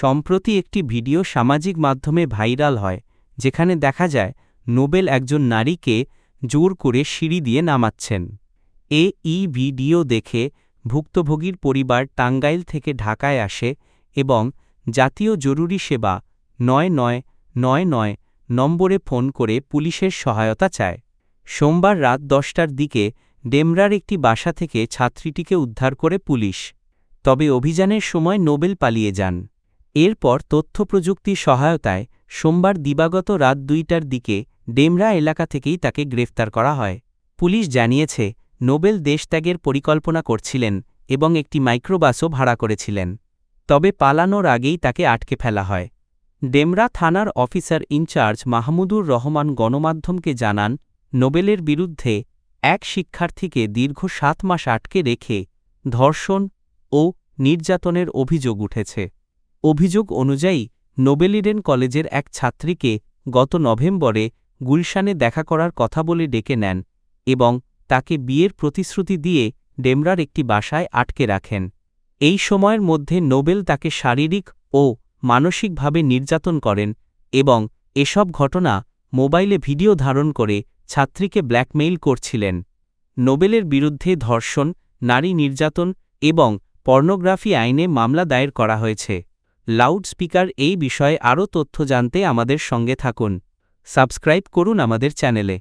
সম্প্রতি একটি ভিডিও সামাজিক মাধ্যমে ভাইরাল হয় যেখানে দেখা যায় নোবেল একজন নারীকে জোর করে সিঁড়ি দিয়ে নামাচ্ছেন। এই ভিডিও দেখে ভুক্তভোগীর পরিবার টাঙ্গাইল থেকে ঢাকায় আসে এবং জাতীয় জরুরি সেবা 9999 নম্বরে ফোন করে পুলিশের সহায়তা চায়। সোমবার রাত 10টার দিকে ডেমরার একটি বাসা থেকে ছাত্রীটিকে উদ্ধার করে পুলিশ। তবে অভিযানের সময় নোবেল পালিয়ে যান। এরপর তথ্যপ্রযুক্তির সহায়তায় সোমবার দিবাগত রাত 2টার দিকে ডেমরা এলাকা থেকেই তাকে গ্রেফতার করা হয়। পুলিশ জানিয়েছে নোবেল দেশত্যাগের পরিকল্পনা করছিলেন এবং একটি মাইক্রোবাসও ভাড়া করেছিলেন। তবে পালানোর আগেই তাকে আটকে ফেলা হয়। ডেমরা থানার অফিসার ইনচার্জ মাহমুদুর রহমান গণমাধ্যমকে জানান, নোবেলের বিরুদ্ধে এক শিক্ষার্থীকে দীর্ঘ 7 মাস আটকে রেখে ধর্ষণ ও নির্যাতনের অভিযোগ উঠেছে। অভিযোগ অনুযায়ী নোবেল ইডেন কলেজের এক ছাত্রীকে গত নভেম্বরে গুলশানে দেখা করার কথা বলে ডেকে নেন এবং তাকে বিয়ের প্রতিশ্রুতি দিয়ে ডেমরার একটি বাসায় আটকে রাখেন। এই সময়ের মধ্যে নোবেল তাকে শারীরিক ও মানসিকভাবে নির্যাতন করেন এবং এসব ঘটনা মোবাইলে ভিডিও ধারণ করে ছাত্রীকে ব্ল্যাকমেইল করছিলেন। নোবেলের বিরুদ্ধে ধর্ষণ, নারী নির্যাতন এবং পর্নোগ্রাফি আইনে মামলা দায়ের করা হয়েছে। লাউডস্পিকার এই বিষয়ে আরও তথ্য জানতে আমাদের সঙ্গে থাকুন। সাবস্ক্রাইব করুন আমাদের চ্যানেলে।